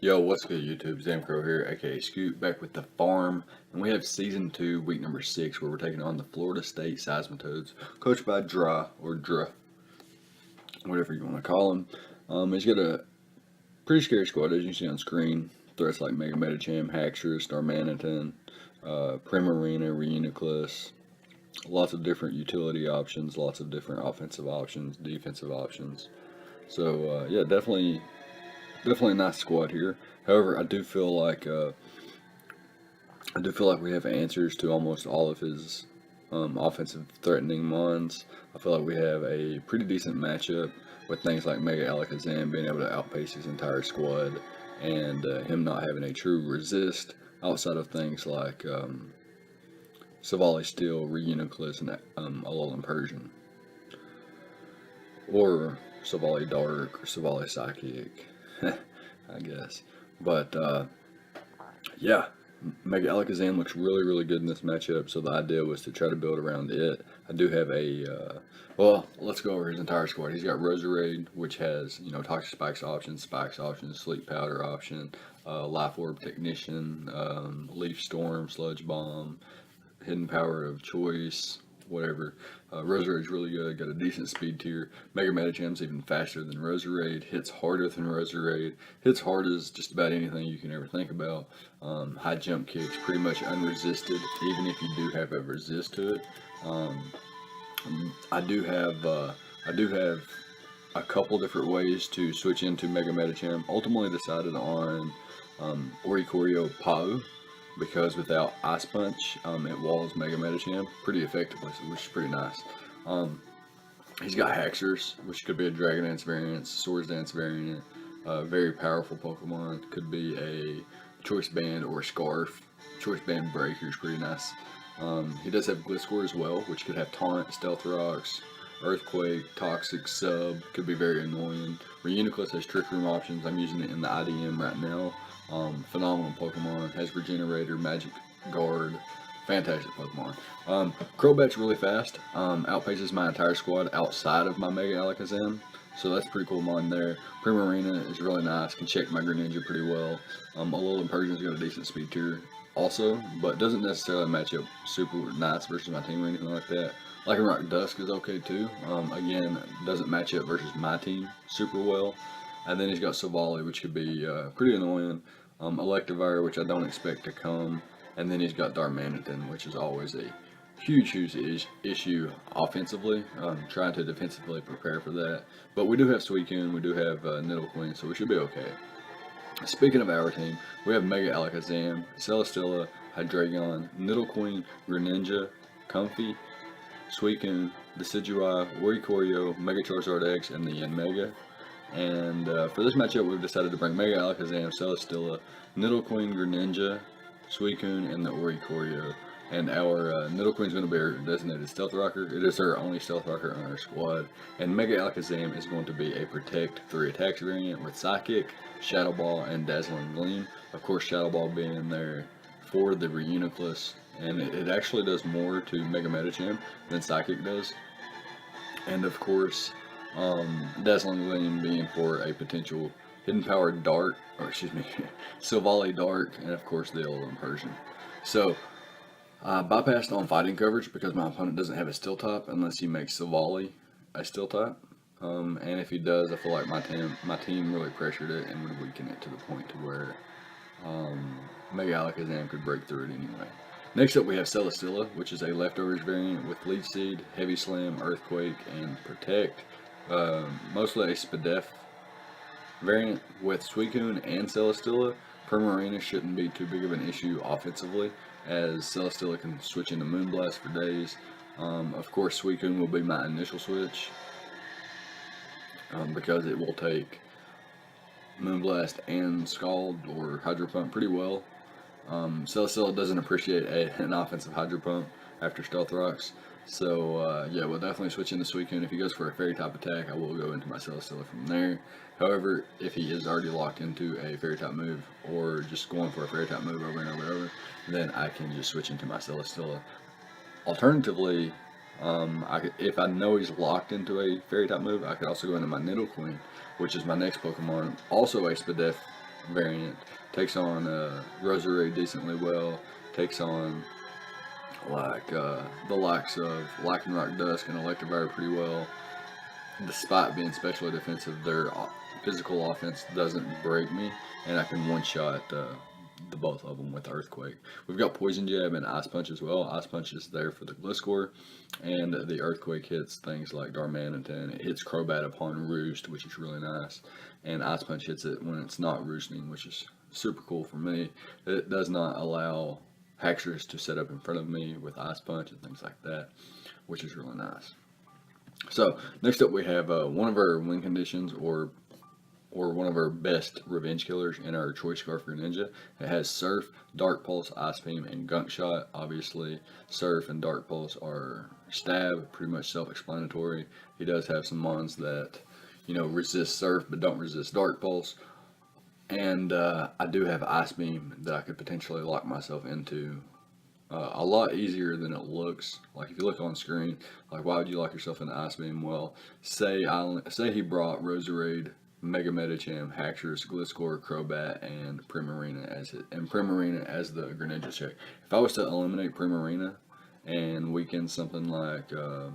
Yo, what's good, YouTube? ZAMCRO here, aka Scoot, back with the farm, and we have season 2, week number 6, where we're taking on the Florida State Seismitoads, coached by Dra, whatever you want to call him. He's got a pretty scary squad, as you can see on screen. Threats like Mega Metacham, Haxorus, Darmanitan, Primarina, Reuniclus, lots of different utility options, lots of different offensive options, defensive options. So yeah, definitely a nice squad here. However, I do feel like we have answers to almost all of his offensive threatening mons. I feel like we have a pretty decent matchup with things like Mega Alakazam being able to outpace his entire squad, and him not having a true resist outside of things like Savali Steel, Reuniclus, and Alolan Persian, or Savali Dark, or Savali Psychic, I guess. But yeah, Mega Alakazam looks really good in this matchup, so the idea was to try to build around it. I do have well, let's go over his entire squad. He's got Roserade, which has, Toxic Spikes options, Sleep Powder option, Life Orb Technician, Leaf Storm, Sludge Bomb, Hidden Power of Choice, whatever. Roserade's really good, got a decent speed tier. Mega Metacham's even faster than Roserade, hits harder than Roserade, hits hard as just about anything you can ever think about. High jump kicks, pretty much unresisted, even if you do have a resist to it. I do have a couple different ways to switch into Mega Metacham. Ultimately decided on Oricorio Pau, because without Ice Punch, it walls Mega Metacham pretty effectively, which is pretty nice. He's got Haxorus, which could be a Dragon Dance variant, Swords Dance variant, very powerful Pokemon. Could be a Choice Band or Scarf. Choice Band Breaker is pretty nice. He does have Gliscor as well, which could have Taunt, Stealth Rocks, Earthquake, Toxic, Sub, could be very annoying. Reuniclus has Trick Room options. I'm using it in the IDM right now. Phenomenal Pokemon, has Regenerator, Magic Guard, fantastic Pokemon. Crobat's really fast, outpaces my entire squad outside of my Mega Alakazam, so that's pretty cool mon there. Primarina is really nice, can check my Greninja pretty well. Alolan Persian's got a decent speed tier also, but doesn't necessarily match up super nice versus my team or anything like that. Lycanroc Dusk is okay too. Again, doesn't match up versus my team super well. And then he's got Savali, which could be pretty annoying. Electivire, which I don't expect to come. And then he's got Darmanitan, which is always a huge issue offensively. Trying to defensively prepare for that. But we do have Suicune, we do have Nidoqueen, so we should be okay. Speaking of our team, we have Mega Alakazam, Celesteela, Hydreigon, Nidoqueen, Greninja, Comfey, Suicune, Decidueye, Oricorio, Mega Charizard X, and the Yanmega. And for this matchup, we've decided to bring Mega Alakazam, Celesteela, Nidoqueen, Greninja, Suicune, and the Oricorio. And our Nidoqueen is going to be our designated Stealth Rocker. It is our only Stealth Rocker on our squad. And Mega Alakazam is going to be a Protect 3 attacks variant with Psychic, Shadow Ball, and Dazzling Gleam. Of course, Shadow Ball being in there for the Reuniclus. And it actually does more to Mega Metacham than Psychic does. And of course, Dazzling Gleam being for a potential Hidden Power Dart, or excuse me, Silvally Dart, and of course the Alolan Persian. So, bypassed on fighting coverage because my opponent doesn't have a Steel type unless he makes Silvally a Steel type. And if he does, I feel like my team really pressured it and would weaken it to the point to where Mega Alakazam could break through it anyway. Next up, we have Celesteela, which is a leftovers variant with Leech Seed, Heavy Slam, Earthquake, and Protect. Mostly a Spadef variant with Suicune and Celesteela. Primarina shouldn't be too big of an issue offensively, as Celesteela can switch into Moonblast for days. Of course, Suicune will be my initial switch, because it will take Moonblast and Scald or Hydro Pump pretty well. Celesteela doesn't appreciate an offensive Hydro Pump after Stealth Rocks. So, yeah, we'll definitely switch into Suicune. If he goes for a Fairy type attack, I will go into my Celesteela from there. However, if he is already locked into a Fairy type move, or just going for a Fairy type move over and over and over, then I can just switch into my Celesteela. Alternatively, if I know he's locked into a Fairy type move, I could also go into my Nidoqueen, which is my next Pokemon, also a Spadef variant. Takes on Rosary decently well. Takes on like the likes of Lycanroc Dusk and Electivire pretty well. Despite being specially defensive, their physical offense doesn't break me, and I can one-shot the both of them with Earthquake. We've got Poison Jab and Ice Punch as well. Ice Punch is there for the Gliscor, and the Earthquake hits things like Darmanitan. It hits Crobat upon roost, which is really nice, and Ice Punch hits it when it's not roosting, which is super cool for me. It does not allow Haxorus to set up in front of me with Ice Punch and things like that, which is really nice. So next up we have one of our win conditions, or one of our best revenge killers in our Choice Scarf Greninja. It has Surf, Dark Pulse, Ice Beam, and Gunk Shot. Obviously, Surf and Dark Pulse are stab, pretty much self-explanatory. He does have some mons that, resist Surf but don't resist Dark Pulse. And I do have Ice Beam that I could potentially lock myself into a lot easier than it looks. Like if you look on screen, like why would you lock yourself into Ice Beam? Well, say he brought Roserade, Mega Medicham, Haxorus, Gliscor, Crobat, and Primarina as the Greninja check. If I was to eliminate Primarina and weaken something like the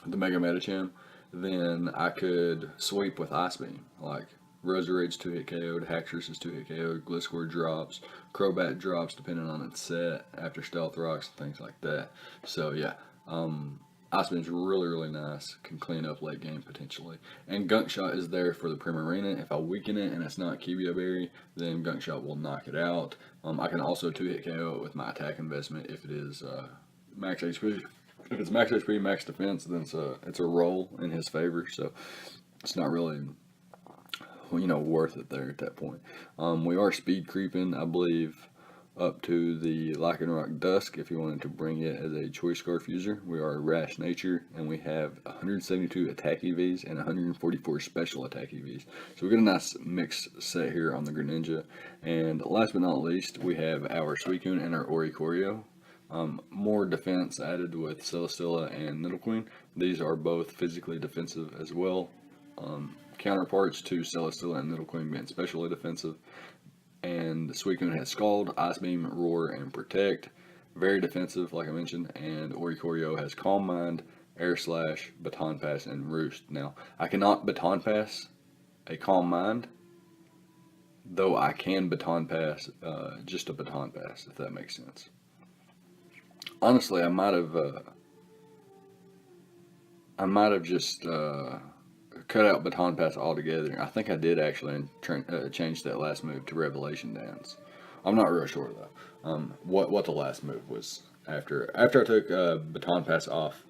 Mega Medicham, then I could sweep with Ice Beam. Like Roserade's 2-hit KO'd, Haxorus is 2-hit KO'd, Gliscor drops, Crobat drops depending on its set after Stealth Rocks and things like that. So yeah, Ice Beam's really, really nice. Can clean up late game potentially. And Gunk Shot is there for the Primarina. If I weaken it and it's not Kibia Berry, then Gunk Shot will knock it out. I can also 2-hit KO it with my attack investment if it is max HP. If it's max HP, max defense, then it's a roll in his favor. So it's not really worth it there at that point. We are speed creeping, I believe, up to the Lycanroc Dusk if you wanted to bring it as a Choice Scarf user. We are Rash Nature, and we have 172 attack EVs and 144 special attack EVs. So we got a nice mix set here on the Greninja. And last but not least, we have our Suicune and our Oricorio. More defense added with Celesteela and Nidoqueen. These are both physically defensive as well. Counterparts to Celesteela and Nidoqueen being specially defensive. And Suicune has Scald, Ice Beam, Roar, and Protect. Very defensive, like I mentioned. And Oricorio has Calm Mind, Air Slash, Baton Pass, and Roost. Now, I cannot Baton Pass a Calm Mind, though I can Baton Pass just a Baton Pass, if that makes sense. Honestly, I might have just cut out Baton Pass altogether. I think I did actually change that last move to Revelation Dance. I'm not real sure though. What the last move was after I took Baton Pass off.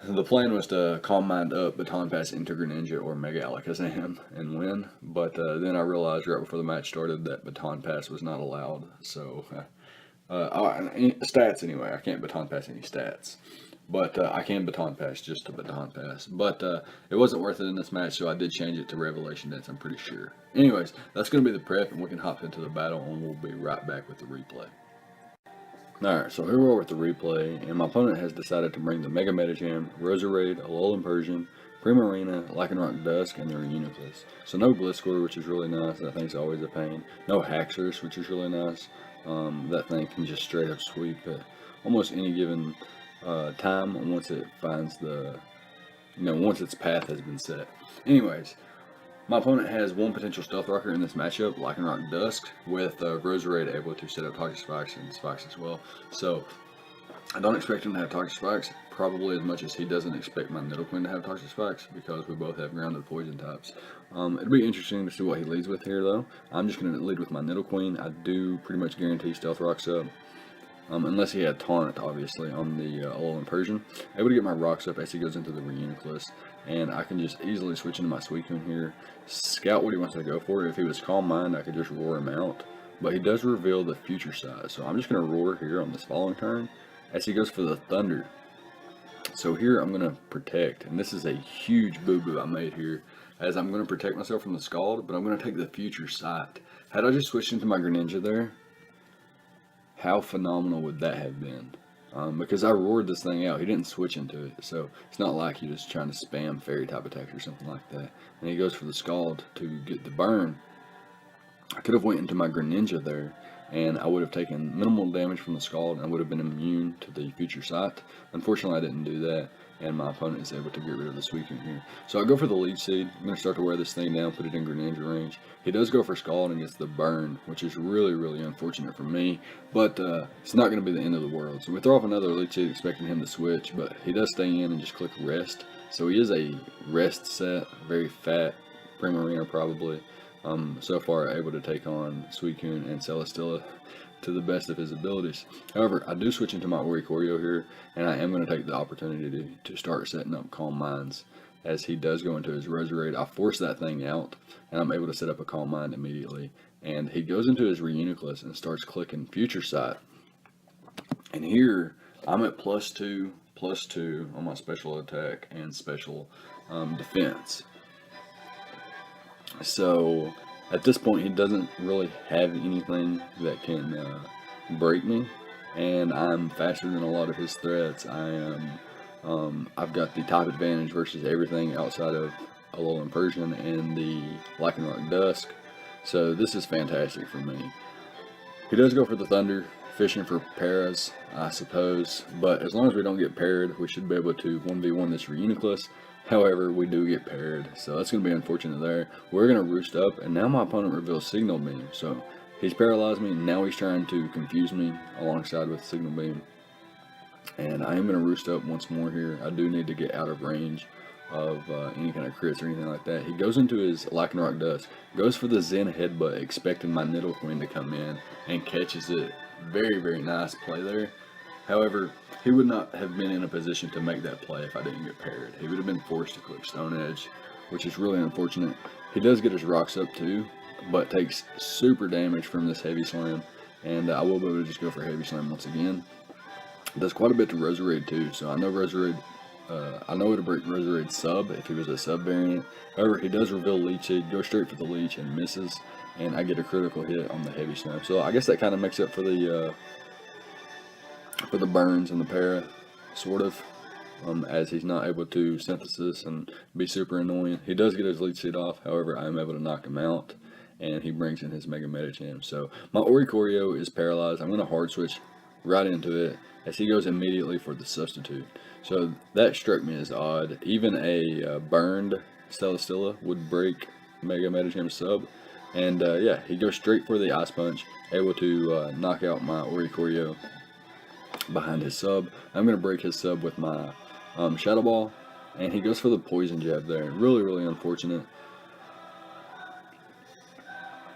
The plan was to Calm Mind up, Baton Pass into Greninja or Mega Alakazam and win, but then I realized right before the match started that Baton Pass was not allowed. So stats anyway. I can't Baton Pass any stats. But I can Baton Pass just to Baton Pass. But it wasn't worth it in this match, so I did change it to Revelation Dance, I'm pretty sure. Anyways, that's going to be the prep, and we can hop into the battle, and we'll be right back with the replay. Alright, so here we are with the replay, and my opponent has decided to bring the Mega Medicham, Roserade, Alolan Persian, Primarina, Lycanroc Dusk, and the Reuniclus. So no Gliscor, which is really nice. That thing's always a pain. No Haxorus, which is really nice. That thing can just straight up sweep at almost any given time once it finds once its path has been set. Anyways, my opponent has one potential Stealth Rocker in this matchup, Lycanroc Dusk, with Roserade able to set up Toxic Spikes and Spikes as well. So I don't expect him to have Toxic Spikes, probably as much as he doesn't expect my Nidoqueen to have Toxic Spikes, because we both have grounded poison types. It'll be interesting to see what he leads with here though. I'm just going to lead with my Nidoqueen. I do pretty much guarantee Stealth Rocks up. Unless he had Taunt, obviously, on the Alolan Persian. Able to get my rocks up as he goes into the Reuniclus, and I can just easily switch into my Suicune here, scout what he wants to go for. If he was Calm Mind, I could just roar him out, but he does reveal the future size, so I'm just going to roar here on this following turn as he goes for the Thunder. So here I'm going to Protect, and this is a huge boo-boo I made here, as I'm going to protect myself from the Scald, but I'm going to take the Future Sight. Had I just switched into my Greninja there, how phenomenal would that have been? because I roared this thing out. He didn't switch into it, so it's not like he was trying to spam fairy type attack or something like that. And he goes for the Scald to get the burn. I could have went into my Greninja there, and I would have taken minimal damage from the Scald, and I would have been immune to the future sight. Unfortunately, I didn't do that, and my opponent is able to get rid of the Suicune here. So I go for the Leech Seed. I'm going to start to wear this thing down, put it in Greninja range. He does go for Scald and gets the burn, which is really, really unfortunate for me, but it's not going to be the end of the world. So we throw off another Leech Seed expecting him to switch, but he does stay in and just click Rest. So he is a Rest set, very fat Primarina probably. So far able to take on Suicune and Celesteela to the best of his abilities. However, I do switch into my Oricorio here, and I am going to take the opportunity to start setting up Calm Minds. As he does go into his Roserade, I force that thing out, and I'm able to set up a Calm Mind immediately. And he goes into his Reuniclus and starts clicking Future Sight. And here, I'm at +2 on my special attack and special defense. So at this point, he doesn't really have anything that can break me, and I'm faster than a lot of his threats. I've got the type advantage versus everything outside of Alolan Persian and the Lycanroc Dusk, so this is fantastic for me. He does go for the Thunder, fishing for paras, I suppose, but as long as we don't get paired, we should be able to 1v1 this Reuniclus. However, we do get paired, so that's going to be unfortunate there. We're going to roost up, and now my opponent reveals Signal Beam. So he's paralyzed me, and now he's trying to confuse me alongside with Signal Beam. And I am going to roost up once more here. I do need to get out of range of any kind of crits or anything like that. He goes into his Lycanroc Dusk, goes for the Zen Headbutt, expecting my Nidoqueen to come in, and catches it. Very, very nice play there. However, he would not have been in a position to make that play if I didn't get paired. He would have been forced to click Stone Edge, which is really unfortunate. He does get his rocks up too, but takes super damage from this Heavy Slam, and I will be able to just go for Heavy Slam once again. Does quite a bit to Roserade too, so I know Roserade, I know it'll break Roserade sub if he was a sub variant. However, he does reveal Leech Seed, goes straight for the Leech and misses, and I get a critical hit on the Heavy Slam. So I guess that kind of makes up for the burns and the para, sort of, as he's not able to synthesis and be super annoying. He does get his Leech Seed off, however, I am able to knock him out, and he brings in his Mega Medicham. So my Oricorio is paralyzed. I'm going to hard switch right into it, as he goes immediately for the Substitute. So that struck me as odd. Even a burned Celesteela would break Mega Medicham sub, and yeah, he goes straight for the Ice Punch, able to knock out my Oricorio behind his sub. I'm going to break his sub with my Shadow Ball, and he goes for the Poison Jab there. Really, really unfortunate.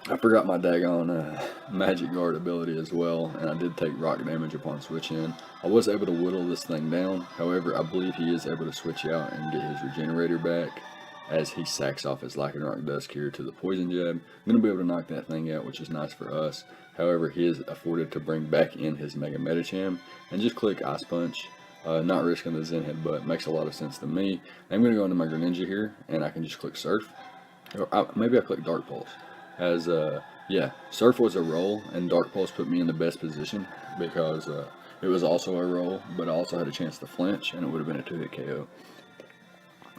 I forgot my daggone Magic Guard ability as well, and I did take rock damage upon switch in. I was able to whittle this thing down, however, I believe he is able to switch out and get his Regenerator back as he sacks off his Lycanroc Dusk here to the Poison Jab. I'm going to be able to knock that thing out, which is nice for us. However, he is afforded to bring back in his Mega Medicham and just click Ice Punch, not risking the Zen Headbutt. Makes a lot of sense to me. I'm going to go into my Greninja here, and I can just click Surf. Or maybe I click Dark Pulse. As, yeah, Surf was a roll, and Dark Pulse put me in the best position because it was also a roll, but I also had a chance to flinch, and it would have been a 2-hit KO.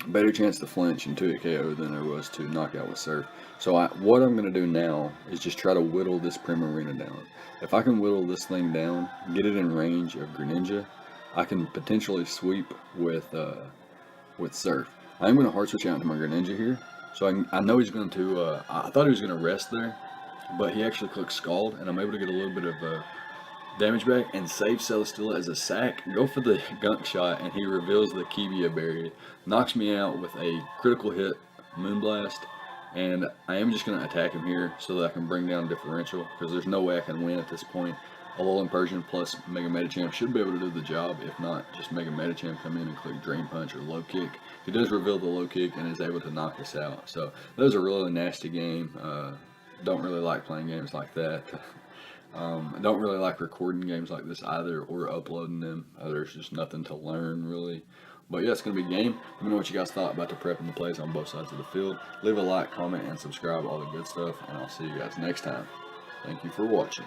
Better chance to flinch and 2-hit KO than there was to knock out with Surf. So what I'm going to do now is just try to whittle this Primarina down. If I can whittle this thing down, get it in range of Greninja, I can potentially sweep with Surf. I'm going to hard switch out into my Greninja here. So I know he's going to, I thought he was going to rest there, but he actually clicked Scald, and I'm able to get a little bit of damage back and save Celesteela as a sack. Go for the Gunk Shot, and he reveals the Kibia Berry. Knocks me out with a critical hit Moonblast, and I am just going to attack him here so that I can bring down differential, because there's no way I can win at this point. Alolan Persian plus Mega Medicham should be able to do the job. If not, just Mega Medicham come in and click Drain Punch or Low Kick. He does reveal the Low Kick and is able to knock us out. So that was a really nasty game. Don't really like playing games like that. I don't really like recording games like this either, or uploading them. There's just nothing to learn really. But yeah, it's going to be a game. Let me know what you guys thought about the prep and the plays on both sides of the field. Leave a like, comment, and subscribe, all the good stuff, and I'll see you guys next time. Thank you for watching.